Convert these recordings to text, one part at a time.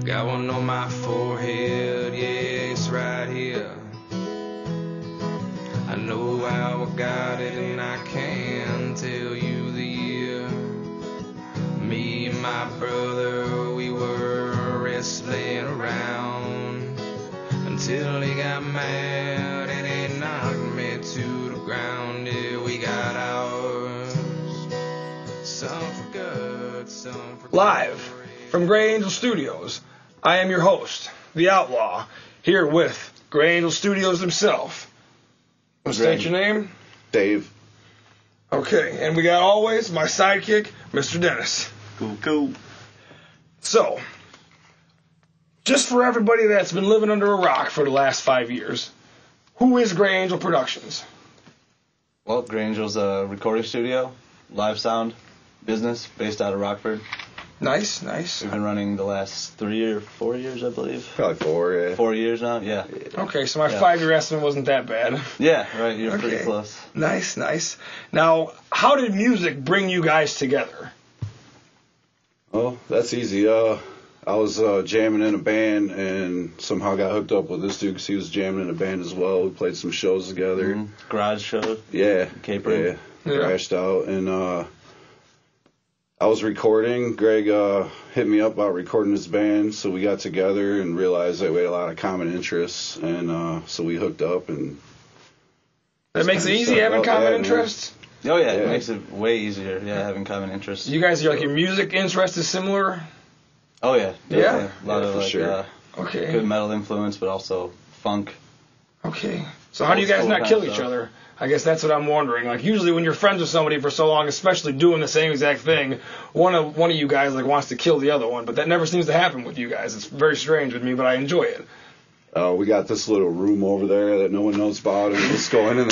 Got one on my forehead, yeah, it's right here. I know how I got it and I can't tell you the year. Me and my brother, we were wrestling around until he got mad and he knocked me to the ground. Yeah, we got ours, some for good, some for Live from Gray Angel Studios, I am your host, The Outlaw, here with Gray Angel Studios himself. State your name? Dave. Okay, and we got always my sidekick, Mr. Dennis. Cool. So, just for everybody that's been living under a rock for the last 5 years, who is Gray Angel Productions? Well, Gray Angel's a recording studio, live sound business based out of Rockford. Nice. We've been running the last 3 or 4 years, I believe. Probably 4, yeah. 4 years now, yeah. Okay, so my 5-year estimate wasn't that bad. Yeah, right, you're pretty close. Nice. Now, how did music bring you guys together? Well, that's easy. I was jamming in a band and somehow got hooked up with this dude because he was jamming in a band as well. We played some shows together. Mm-hmm. Garage shows. Yeah. Capering. Yeah. Crashed out. And I was recording. Greg hit me up about recording his band, so we got together and realized that we had a lot of common interests, and so we hooked up. And that makes it easy having common interests? Oh, yeah, it makes it way easier, having common interests. You guys, your music interest is similar? Oh, yeah. Yeah? A lot of, sure. Good metal influence, but also funk. Okay. So how do you guys not kill each other? I guess that's what I'm wondering. Like, usually when you're friends with somebody for so long, especially doing the same exact thing, one of you guys wants to kill the other one, but that never seems to happen with you guys. It's very strange with me, but I enjoy it. We got this little room over there that no one knows about, and we just go in and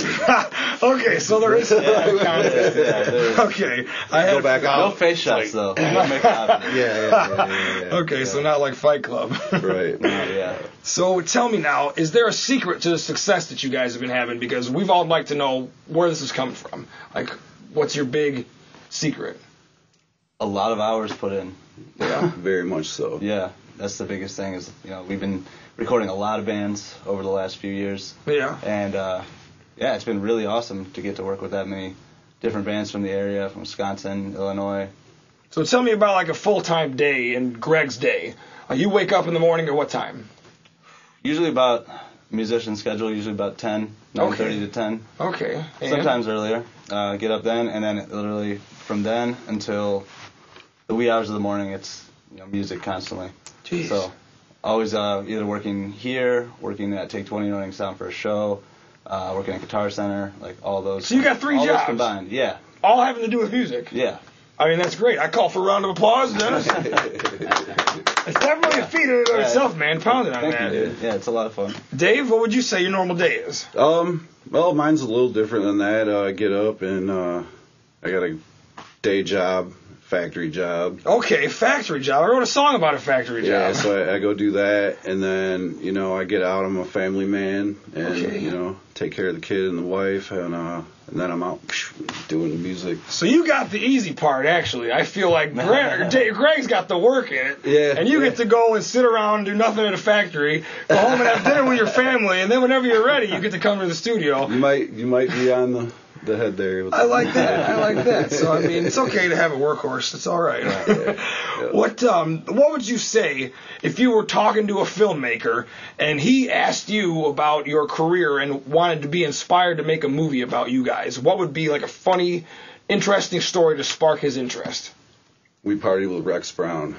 okay, so there is okay. I had go back out. No face shots, though. Don't make it happen. Yeah. Okay, so not like Fight Club. Right. Yeah. So tell me now, is there a secret to the success that you guys have been having? Because we've all like to know where this is coming from. Like, what's your big secret? A lot of hours put in. Yeah, very much so. Yeah, that's the biggest thing is, we've been recording a lot of bands over the last few years. Yeah. And, it's been really awesome to get to work with that many different bands from the area, from Wisconsin, Illinois. So tell me about, like, a full-time day in Greg's day. You wake up in the morning at what time? Usually about, musician schedule, usually about 10, 9:30 to 10. Okay. And? Sometimes earlier. Get up then, and then literally from then until the wee hours of the morning, it's, music constantly. Jeez. So always either working here, working at Take 20 running sound for a show, working at Guitar Center, like all those. So you got 3 all jobs those combined, yeah. All having to do with music. Yeah. I mean, that's great. I call for a round of applause, Dennis. It's definitely a feat in and of itself, man. Pound it on Thank that. you, dude. Yeah, it's a lot of fun. Dave, what would you say your normal day is? Well, mine's a little different than that. I get up and I got a day job. Factory job. Okay, factory job. I wrote a song about a factory job. Yeah, so I go do that, and then, I get out. I'm a family man, and, take care of the kid and the wife, and then I'm out doing music. So you got the easy part, actually. I feel like Greg's got the work in it. Yeah. And you get to go and sit around and do nothing at a factory, go home and have dinner with your family, and then whenever you're ready, you get to come to the studio. You might be on the head there. I like that. So, I mean, it's okay to have a workhorse. It's all right. Yeah. What would you say if you were talking to a filmmaker and he asked you about your career and wanted to be inspired to make a movie about you guys? What would be like a funny, interesting story to spark his interest? We partied with Rex Brown.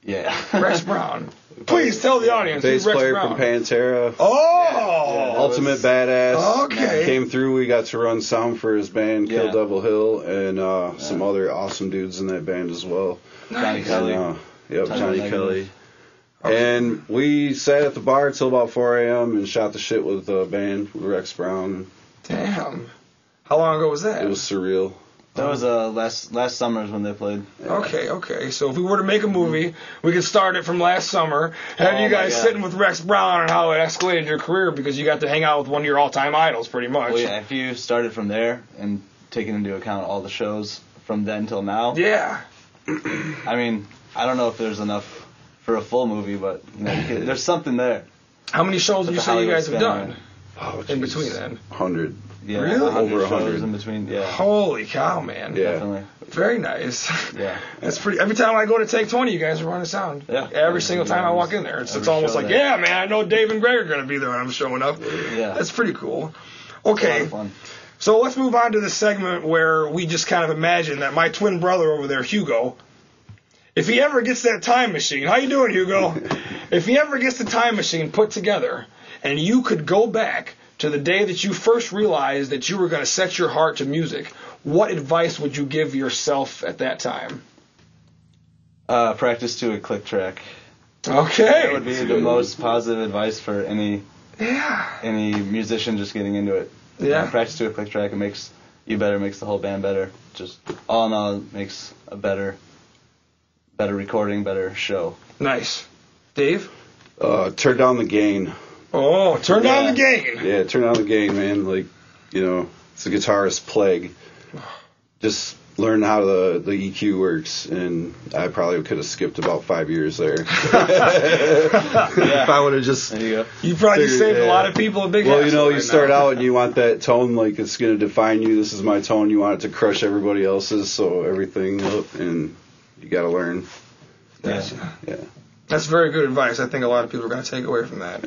Yeah. Rex Brown. Please tell the audience who's Bass Rex player Brown. from Pantera. Oh! Ultimate badass. Okay. Came through. We got to run sound for his band, Kill Devil Hill, and some other awesome dudes in that band as well. Johnny Kelly. Johnny Kelly. Okay. And we sat at the bar till about 4 a.m. and shot the shit with the band, with Rex Brown. Damn. How long ago was that? It was surreal. That was last summer's when they played. Okay. So if we were to make a movie, we could start it from last summer. Have you guys sitting with Rex Brown and how it escalated your career because you got to hang out with one of your all-time idols, pretty much. Well, yeah, if you started from there and taking into account all the shows from then till now. Yeah. I mean, I don't know if there's enough for a full movie, but there's something there. How many shows did you say you guys have done in geez. between then? 100. Yeah, Really? Over 100 in between. Yeah. Holy cow, man. Yeah. Definitely. Very nice. Yeah. That's pretty. Every time I go to Take 20, you guys are running sound. Yeah. Every single time I walk in there, it's almost like, yeah, man, I know Dave and Greg are going to be there when I'm showing up. Yeah. That's pretty cool. It's a Okay. lot of fun. So let's move on to the segment where we just kind of imagine that my twin brother over there, Hugo, if he ever gets that time machine, how you doing, Hugo? If he ever gets the time machine put together and you could go back to the day that you first realized that you were going to set your heart to music, what advice would you give yourself at that time? Practice to a click track. Okay. That would be the most positive advice for any Yeah. musician just getting into it. Yeah. Practice to a click track. It makes you better, makes the whole band better. Just all in all, it makes a better recording, better show. Nice. Dave? Turn down the gain. Oh, turn down the gain. Yeah, turn down the gain, man. Like, it's a guitarist's plague. Just learn how the EQ works, and I probably could have skipped about 5 years there. If I would have just... There you go. You probably saved a lot of people a big Well, hassle you right start now. out and you want that tone, like it's going to define you. This is my tone. You want it to crush everybody else's, so everything up, and you got to learn. Yeah. Yeah. That's very good advice. I think a lot of people are going to take away from that.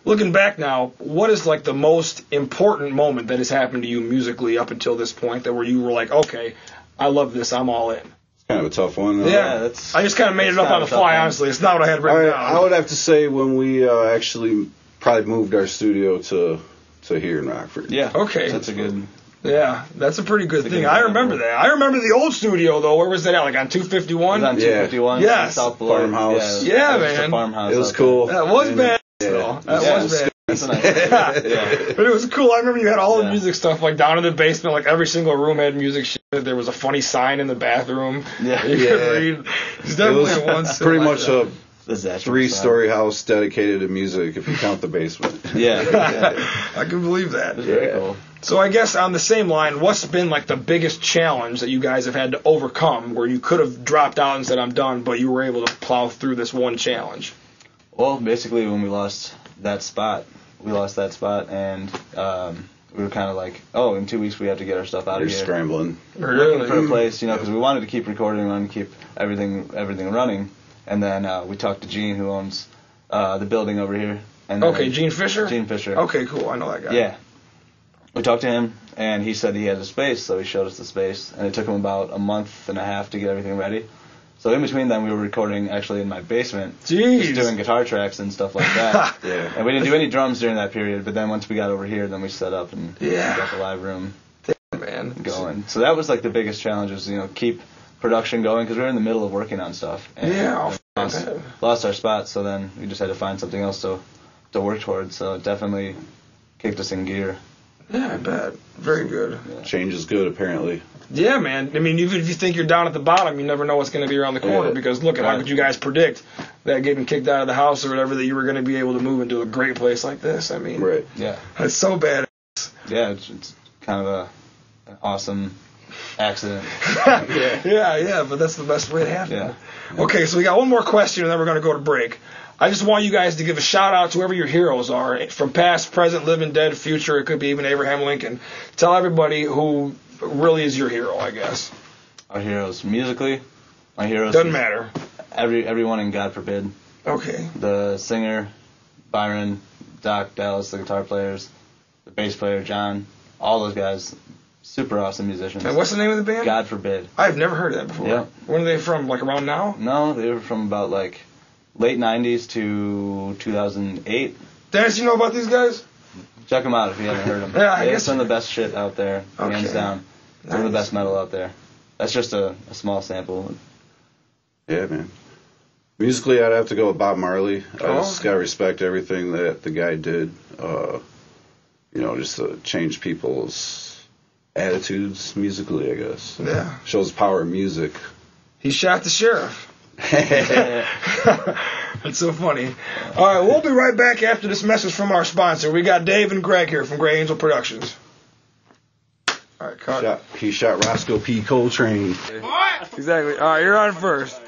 Looking back now, what is like the most important moment that has happened to you musically up until this point that where you were like, okay, I love this, I'm all in? It's kind of a tough one. Yeah, that's- I just kind of made it up on the that's not a fly, tough one. honestly. It's not what I had written down. I would have to say when we actually probably moved our studio to here in Rockford. Yeah. Okay. That's a good. Yeah, that's a pretty good That's a thing. good I example. remember that. I remember the old studio, though. Where was that at? Like on 251? It was on Yeah. 251. Yes. South Below. Farmhouse. Yeah, it was just man. a farmhouse. It was out cool. That was And- bad, yeah. though. That Yeah, was it bad. That's a nice. Yeah. But it was cool. I remember you had all the Yeah. music stuff like down in the basement. Like every single room had music shit. There was a funny sign in the bathroom. Yeah. You Yeah. could read. It's It definitely was one pretty much a The Zatch 3-story house dedicated to music, if you count the basement. Yeah. I can believe that. Very cool. So I guess on the same line, what's been like the biggest challenge that you guys have had to overcome where you could have dropped out and said I'm done, but you were able to plow through this one challenge? Well, basically, when we lost that spot, and we were kind of like, oh, in 2 weeks we have to get our stuff out You're of here. scrambling. Looking for a place, because we wanted to keep recording, we wanted to keep everything running. And then we talked to Gene, who owns the building over here. And then Okay, Gene Fisher? Gene Fisher. Okay, cool. I know that guy. Yeah. We talked to him, and he said he had a space, so he showed us the space. And it took him about a month and a half to get everything ready. So in between then, we were recording actually in my basement. Jeez. Just doing guitar tracks and stuff like that. Yeah. And we didn't do any drums during that period, but then once we got over here, then we set up and Yeah. got the live room Man. going. So that was like the biggest challenge was, keep production going, because we were in the middle of working on stuff. And Yeah. lost our spot, so then we just had to find something else to work towards. So it definitely kicked us in gear. Yeah, I bet. Very good. Change is good, apparently. Yeah, man. I mean, even if you think you're down at the bottom, you never know what's going to be around the corner. Yeah. Because look at how could you guys predict that getting kicked out of the house or whatever that you were going to be able to move into a great place like this? I mean, Right. Yeah. That's so bad. Yeah, it's kind of an awesome accident. Yeah, but that's the best way to happen. Yeah. Okay, so we got one more question, and then we're going to go to break. I just want you guys to give a shout out to whoever your heroes are, from past, present, living, dead, future. It could be even Abraham Lincoln. Tell everybody who really is your hero, I guess. Our heroes musically, my heroes Doesn't matter. everyone in God Forbid. Okay. The singer, Byron, Doc, Dallas, the guitar players, the bass player, John, all those guys, super awesome musicians. And what's the name of the band? God Forbid. I've never heard of that before. Yeah. When are they from? Like around now? No, they were from about like late 90s to 2008. Dennis, you know about these guys? Check them out if you haven't heard them. Yeah, I They have guess- some of the best shit out there, hands Okay. down. Some of the Nice. best metal out there. That's just a small sample. Yeah, man. Musically, I'd have to go with Bob Marley. I just okay. gotta respect everything that the guy did. Just to change people's attitudes musically, I guess. Yeah. Shows the power of music. He shot the sheriff. That's so funny. All right, we'll be right back after this message from our sponsor. We got Dave and Greg here from Grey Angel Productions. All right, cut. He shot Roscoe P. Coltrane. Exactly. All right, you're on first.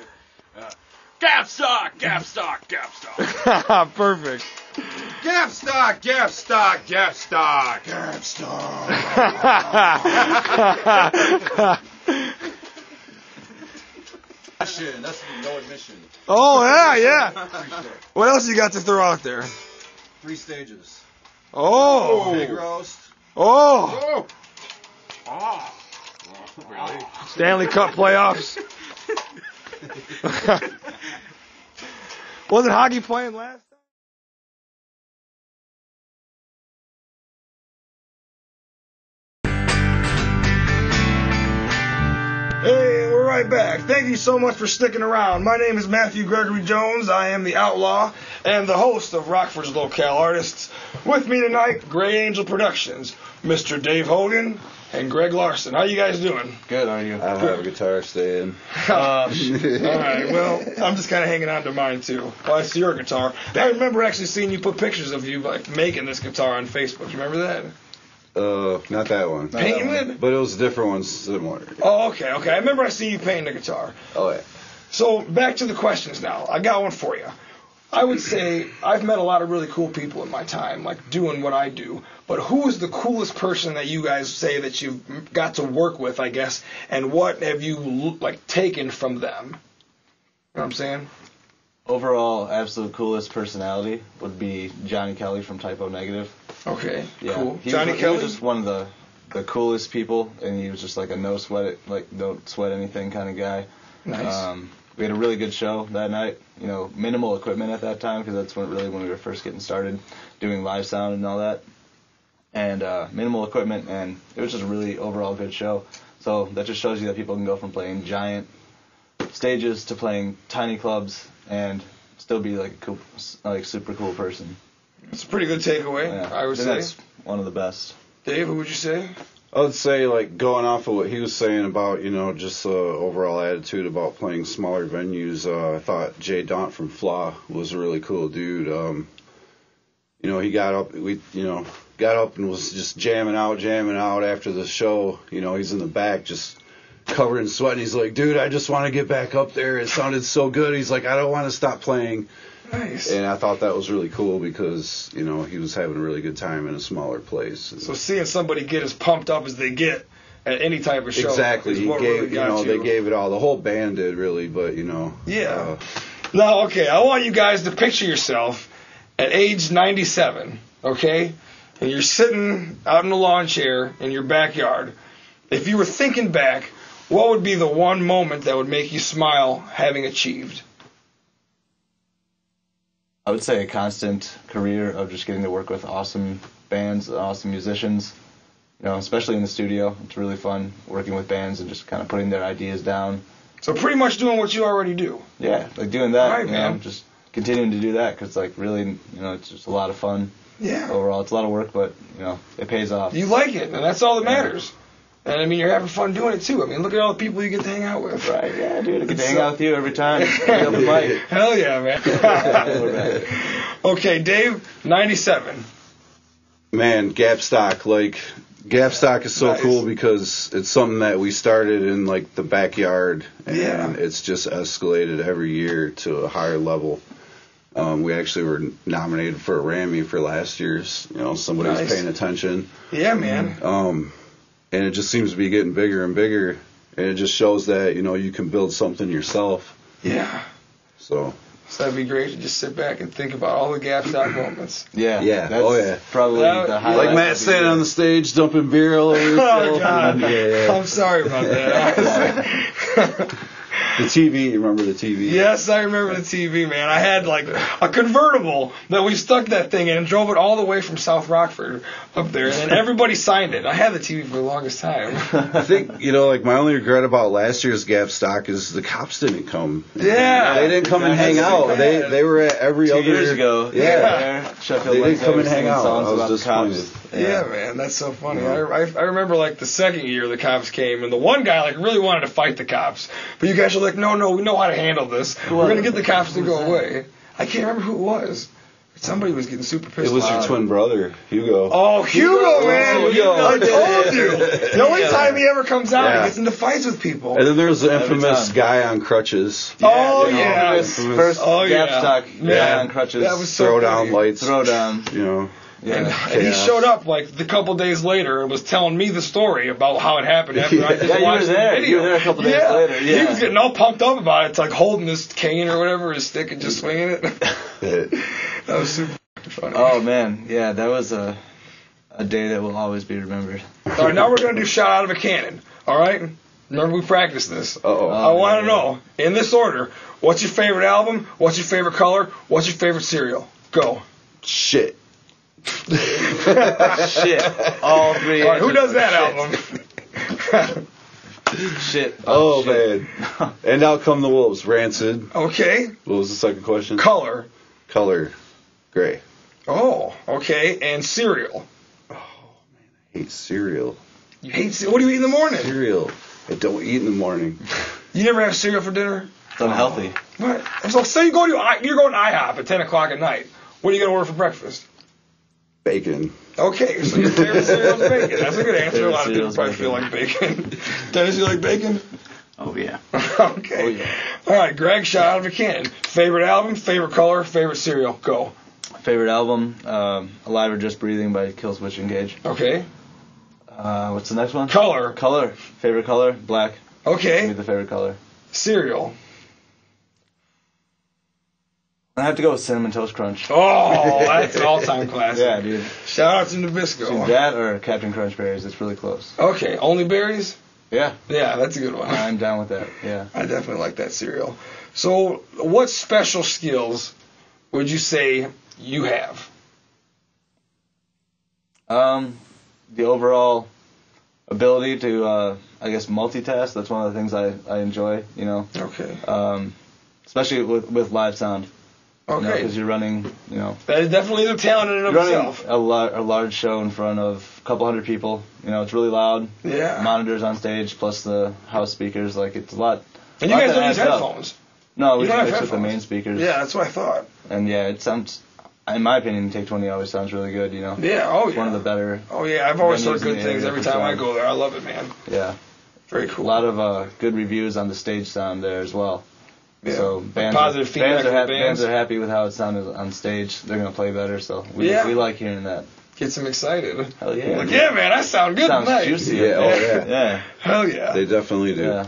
God Gap stock, gap stock, gap stock. Perfect. Gap stock, gap stock, gap stock. Gap stock. That's no admission. Oh, yeah. What else you got to throw out there? 3 stages. Oh. Big roast. Oh. Oh. Really? Stanley Cup playoffs. Wasn't hockey playing last time? Hey, we're right back. Thank you so much for sticking around. My name is Matthew Gregory Jones. I am the Outlaw and the host of Rockfords Locale Artists. With me tonight, Gray Angel Productions, Mr. Dave Hogan and Greg Larson. How you guys doing? Good, are you? I don't have a guitar staying. All right, well, I'm just kind of hanging on to mine, too. Well, I see your guitar. I remember actually seeing you put pictures of you like making this guitar on Facebook. You remember that? Not that one. Painting it? But it was a different one, similar. Oh, okay. I remember I seen you painting the guitar. Oh, yeah. So, back to the questions now. I got one for you. I would say I've met a lot of really cool people in my time, like doing what I do. But who is the coolest person that you guys say that you've got to work with, I guess, and what have you like taken from them? You know what I'm saying? Overall, absolute coolest personality would be Johnny Kelly from Typo Negative. Okay, Yeah, cool. Johnny Kelly? He was just one of the coolest people, and he was just like a no sweat don't sweat anything kind of guy. Nice. We had a really good show that night. You know, minimal equipment at that time because that's when we were first getting started doing live sound and all that. And minimal equipment, and it was just a really overall good show. So that just shows you that people can go from playing giant stages to playing tiny clubs and still be like a cool, like super cool person. It's a pretty good takeaway, Yeah. I would say. That's one of the best. Dave, what would you say? I would say, like, going off of what he was saying about, you know, just the overall attitude about playing smaller venues, I thought Jay Daunt from Flaw was a really cool dude. You know, he got up and was just jamming out after the show. You know, he's in the back just covered in sweat, and he's like, dude, I just want to get back up there. It sounded so good. He's like, I don't want to stop playing. Nice. And I thought that was really cool because, you know, he was having a really good time in a smaller place. So seeing somebody get as pumped up as they get at any type of show. Exactly. Is He what gave, really got they gave it all. The whole band did, really, but, you know. Yeah. Now, okay, I want you guys to picture yourself at age 97, okay? And you're sitting out in a lawn chair in your backyard. If you were thinking back, what would be the one moment that would make you smile having achieved? I would say a constant career of just getting to work with awesome bands, awesome musicians. You know, especially in the studio. It's really fun working with bands and just kind of putting their ideas down. So pretty much doing what you already do. Yeah, like doing that. All right, you man. know, just continuing to do that because, like, really, you know, it's just a lot of fun. Yeah. Overall, it's a lot of work, but you know, it pays off. You like it, and that's all that matters. And I mean, you're having fun doing it too. I mean, look at all the people you get to hang out with. Right? Yeah, dude. I get to hang out with you every time. Every open mic. Hell yeah, man. Okay, Dave, 97. Man, Gapstock, like, Gapstock is so Nice. cool because it's something that we started in, like, the backyard, and Yeah. it's just escalated every year to a higher level. We actually were nominated for a Rammy for last year's, you know, somebody was Nice. paying attention. Yeah, man. And it just seems to be getting bigger and bigger, and it just shows that, you know, you can build something yourself. Yeah. So, So that'd be great to just sit back and think about all the Gapstock moments. Yeah. Yeah. That's Oh, yeah. Probably That- the yeah. highlight. like Matt of the standing year. on the stage, dumping beer all over himself. Oh, God. Yeah. I'm sorry about that. The TV, you remember the TV? Yes, I remember the TV, man. I had like a convertible that we stuck that thing in and drove it all the way from South Rockford up there, and then everybody signed it. I had the TV for the longest time. I think, you know, like, my only regret about last year's Gapstock is the cops didn't come. Yeah. They didn't come and hang That's out. bad. They were at every 2 other years ago. Yeah. Sheffield They didn't Wednesday come was and hang singing out. songs I was about the disappointed. cops. Yeah, man, that's so funny. I remember like the second year the cops came, and the one guy like really wanted to fight the cops, but you guys were like, no, we know how to handle this. We're gonna get the cops to go away. I can't remember who it was. Somebody was getting super pissed. It was your twin brother, Hugo. Oh, Hugo, man! Hugo. I told you. The only time he ever comes out, he gets into fights with people. And then there's the infamous guy on crutches. First gap stock guy on crutches. That was so throw funny. down lights. Throw down. You know. And he showed up like a couple days later and was telling me the story about how it happened after I just watched the video. You were there a couple days later. Yeah. He was getting all pumped up about it. It's like holding his cane or whatever, his stick, and just swinging it. That was super funny. Oh, man. Yeah, that was a day that will always be remembered. All right, now we're going to do shot out of a cannon. All right? Remember, we practiced this. Uh-oh. I want to know, in this order, what's your favorite album? What's your favorite color? What's your favorite cereal? Go. Shit. Shit. All three. All right, who does that album? Shit. Oh, shit. man. And Out Come the Wolves. Rancid. Okay. What was the second question? Color. Color. Gray. Oh, okay. And cereal. I hate cereal. You hate cereal? What do you eat in the morning? Cereal. I don't eat in the morning. You never have cereal for dinner? It's unhealthy. What? So you're going to IHOP at 10 o'clock at night. What are you going to order for breakfast? Bacon. Okay, so your favorite cereal is bacon. That's a good answer. A Favorite lot of people cereal's probably feel like bacon. Dennis, you like bacon? Oh, yeah. Okay. Oh, yeah. All right, Greg, shot out of a cannon. Favorite album, favorite color, favorite cereal. Go. Favorite album, Alive or Just Breathing by Killswitch Engage. Okay. What's the next one? Color. Color. Favorite color, black. Give me Okay. the favorite color. Cereal. I have to go with Cinnamon Toast Crunch. Oh, that's an all-time classic. Yeah, dude. Shout out to Nabisco. That or Captain Crunch Berries. It's really close. Okay, only berries? Yeah. Yeah, that's a good one. I'm down with that. Yeah. I definitely like that cereal. So, what special skills would you say you have? The overall ability to, I guess, multitask. That's one of the things I enjoy, you know. Okay. Especially with live sound. Okay. Because you're running, you know. That is definitely the talent in and of Running itself. a large show in front of a couple hundred people. You know, it's really loud. Yeah. Monitors on stage plus the house speakers. Like, it's a lot. And you guys don't use headphones. No, You we don't have just mix with the headphones. main speakers. Yeah, that's what I thought. And yeah, it sounds, in my opinion, Take 20 always sounds really good, you know. Yeah, oh It's yeah. one of the better. Oh yeah, I've always venues heard good in the things area every for time I sound. go there. I love it, man. Yeah. Very cool. A lot of good reviews on the stage sound there as well. Yeah. So bands, Positive feedback from bands bands. are happy with how it sounded on stage. They're going to play better, so we Yeah. like hearing that. Gets them excited. Hell yeah. Like, yeah, man, I sound good Sounds tonight. juicy. Yeah, oh, yeah. Yeah. Hell yeah. They definitely do. Yeah.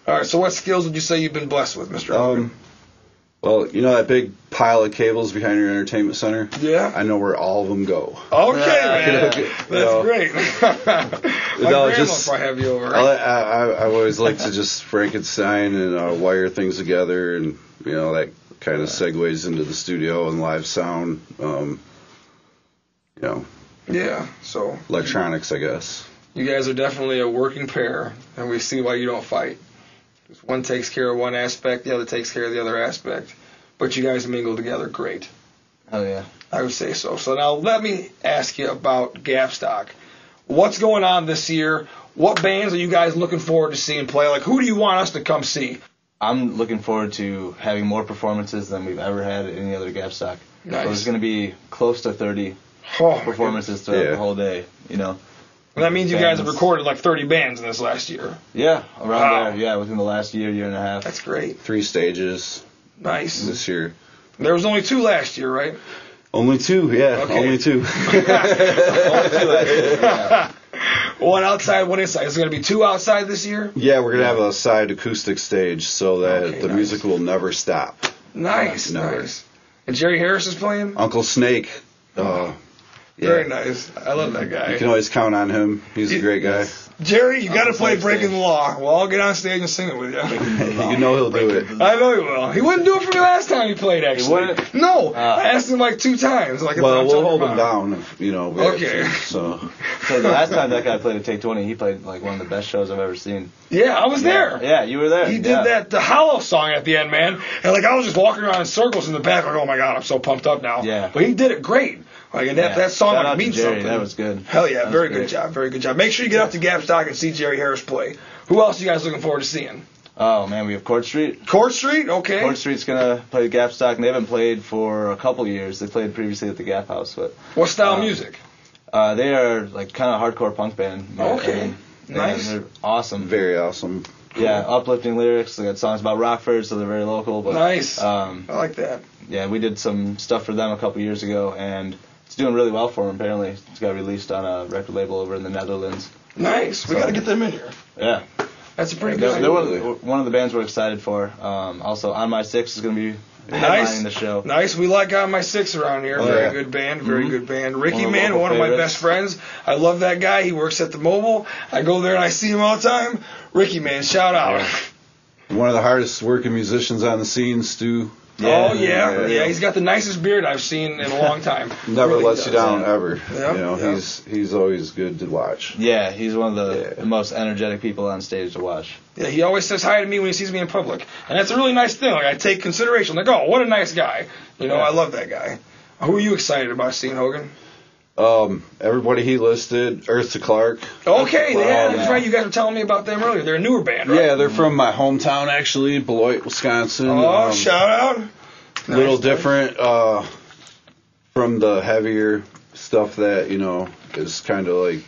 All right, so what skills would you say you've been blessed with, Mr. Hogan? Well, you know that big pile of cables behind your entertainment center? Yeah. I know where all of them go. Okay, man. Yeah. That's No. great. My grandma will probably have you over. I always like to just Frankenstein and wire things together, and you know that kind of segues into the studio and live sound. You know, Yeah, so electronics, I guess. you guys are definitely a working pair, and we see why you don't fight. 'Cause one takes care of one aspect, the other takes care of the other aspect. But you guys mingle together great. Hell yeah. I would say so. So now let me ask you about Gapstock. What's going on this year? What bands are you guys looking forward to seeing play? Like, who do you want us to come see? I'm looking forward to having more performances than we've ever had at any other Gapstock. Nice. So there's going to be close to 30 Oh, performances throughout the whole day, you know. and that means you guys have Bands. recorded like 30 bands in this last year. Yeah, around Wow. there. Yeah, within the last year and a half. That's great. 3 stages Nice. this year. There was only 2 last year, right? Only 2, yeah, Okay. only 2. One outside, one inside. Is there going to be 2 outside this year? Yeah, we're gonna have a side acoustic stage so that Okay, the nice. music will never stop. Nice, Never. nice. And Jerry Harris is playing? Uncle Snake. Very nice. I love that guy. You can always count on him. He's a great guy. Jerry, you got to play Snake's Breaking stage. the Law. Well, I'll get on stage and sing it with you. You know he'll do it. I know he will. He wouldn't do it for me last time he played, actually. wouldn't? No. I asked him like 2 times. Like, Well, if we'll I'm hold talking him about down if, you know, we have Okay. to, so. So the last time that guy played at Take 20, he played like one of the best shows I've ever seen. Yeah, I was there. Yeah, you were there. He did that the Hollow song at the end, man. And like I was just walking around in circles in the back, like, oh my god, I'm so pumped up now. Yeah. But he did it great. Like, and that song Shout like, out to means Jerry. something. That was good. Hell yeah, That was very good great. job, very good job. Make sure you get out to Gapstock and see Jerry Harris play. Who else are you guys looking forward to seeing? Oh, man, we have Court Street. Court Street, okay. Court Street's going to play the Gap Stock, and they haven't played for a couple years. They played previously at the Gap House. But what style of music? They are like kind of hardcore punk band. Okay. Nice. They're awesome. Very awesome. Cool. Yeah, uplifting lyrics. They got songs about Rockford, so they're very local. But, nice. I like that. Yeah, we did some stuff for them a couple years ago, and it's doing really well for them, apparently. It's got released on a record label over in the Netherlands. Nice. We got to get them in here. Yeah. That's a pretty good They're one of the bands we're excited for. Also, On My Six is going to be headlining the show. Nice. We like On My Six around here. Very good band. Very good band. Ricky, one of my best friends. I love that guy. He works at the Mobile. I go there and I see him all the time. Ricky, man, shout out. One of the hardest working musicians on the scene, Stu. Yeah. Oh, yeah. He's got the nicest beard I've seen in a long time. Never really lets you down, ever. Yep, He's always good to watch. Yeah, he's one of the most energetic people on stage to watch. Yeah, he always says hi to me when he sees me in public. And that's a really nice thing. Like, I take consideration. Like, oh, what a nice guy. I love that guy. Who are you excited about seeing, Hogan? Everybody he listed, Earth to Clark. Okay, that's right. You guys were telling me about them earlier. They're a newer band, right? Yeah, they're from my hometown, actually, Beloit, Wisconsin. Oh, shout out. A little different from the heavier stuff that, is kind of like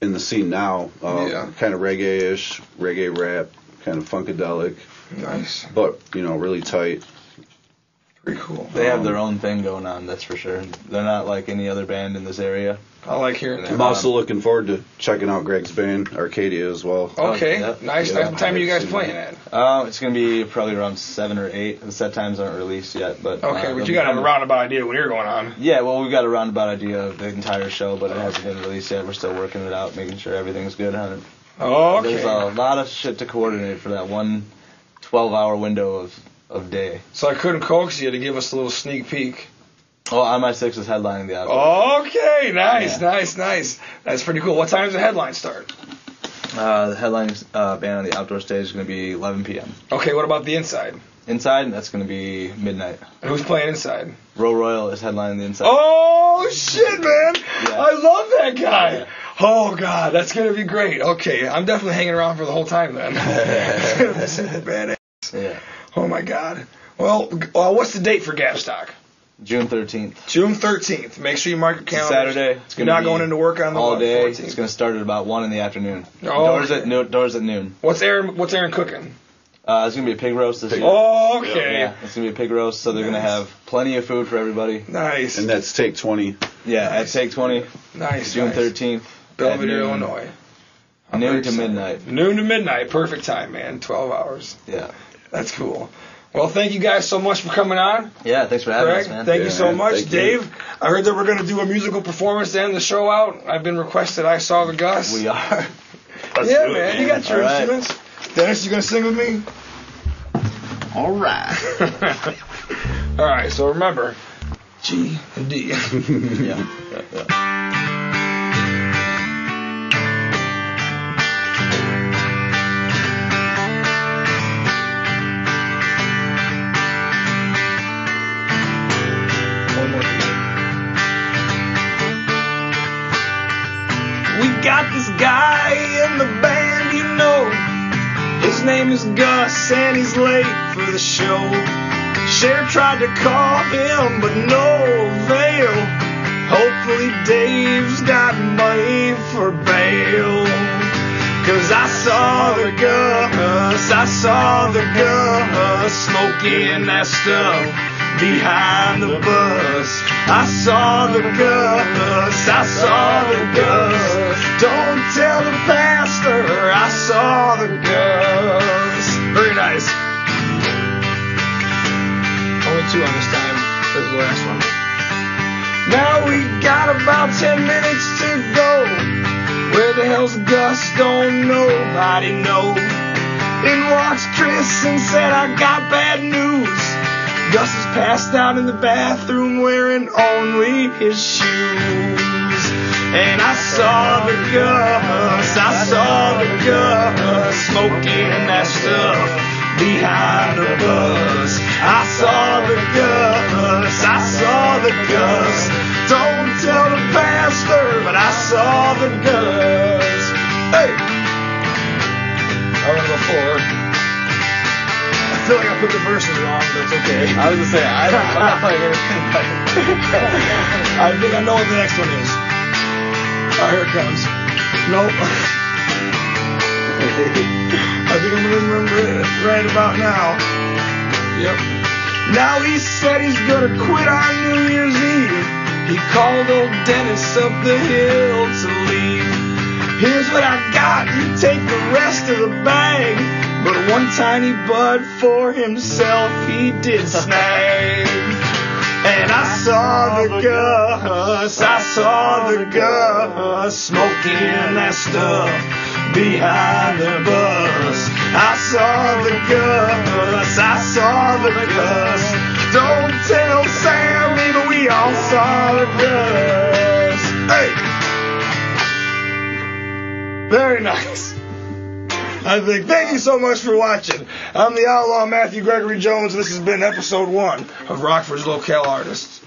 in the scene now. Kind of reggae-ish, reggae rap, kind of funkadelic. Nice. But, really tight. Pretty cool. They have their own thing going on, that's for sure. They're not like any other band in this area. I like hearing that. I'm also looking forward to checking out Greg's band, Arcadia, as well. Okay, nice. What time are you guys playing at? It's going to be probably around 7 or 8. The set times aren't released yet. But you got a roundabout idea when you're going on. Yeah, well, we've got a roundabout idea of the entire show, but it hasn't been released yet. We're still working it out, making sure everything's good on it. Okay. There's a lot of shit to coordinate for that one 12-hour window of day. So I couldn't coax you to give us a little sneak peek. Oh, On My Six is headlining the outdoor. Okay, nice. That's pretty cool. What time does the headline start? The headline band on the outdoor stage is going to be 11 p.m. Okay, what about the inside? Inside, that's going to be midnight. And who's playing inside? Row Royal is headlining the inside. Oh, shit, man. Yeah. I love that guy. Yeah. Oh, God, that's going to be great. Okay, I'm definitely hanging around for the whole time then. It's going to be super badass. Yeah. Oh, my God. Well, what's the date for Gapstock? June 13th. June 13th. Make sure you mark your calendar. Saturday. You're not going into work on the all day. 14th. It's going to start at about 1 in the afternoon. Oh, Doors at noon. What's Aaron cooking? It's going to be a pig roast this year. Oh, okay. Yeah, it's going to be a pig roast, so they're going to have plenty of food for everybody. Nice. And that's Take 20. Yeah, at Take 20. Nice. June 13th. Belvedere, Illinois. Noon to midnight. Noon to midnight. Perfect time, man. 12 hours. Yeah. That's cool. Well, thank you guys so much for coming on. Yeah, thanks for having us, man. Thank you so much. Thank Dave, you. I heard that we're going to do a musical performance to end the show out. I've been requested I Saw the Gus. We are. Yeah, man. You got your All right. instruments. Dennis, you going to sing with me? All right. All right, so remember, G and D. Yeah. One more thing. We got this guy in the band, you know. His name is Gus, and he's late for the show. Cher tried to call him, but no avail. Hopefully Dave's got money for bail. 'Cause I saw the Gus smoking that stuff behind the bus. I saw the Gus. Don't tell the pastor I saw the Gus. Very nice. Only 2 on this time. There's the last one. Now we got about 10 minutes to go. Where the hell's Gus? Don't nobody know. In walks Chris and said, I got bad news. Gus is passed out in the bathroom wearing only his shoes. And I saw the Gus smoking that stuff behind the bus. I saw the Gus. Don't tell the pastor, but I saw the Gus. Hey! I'm gonna go forward. feel like I put the verses wrong, but it's okay. I was gonna say I'm not playing anything. I think I know what the next one is. Oh, here it comes. Nope. I think I'm gonna remember it right about now. Yep. Now he said he's gonna quit on New Year's Eve. He called old Dennis up the hill to leave. Here's what I got, you take the rest of the bag. But one tiny bud for himself he did snag. And I saw the Gus, smoking that stuff behind the bus. I saw the Gus. Don't tell Sammy, but we all saw the Gus. Hey! Very nice. I think. Thank you so much for watching. I'm the Outlaw Matthew Gregory Jones. This has been episode 1 of Rockfords Locale Artists.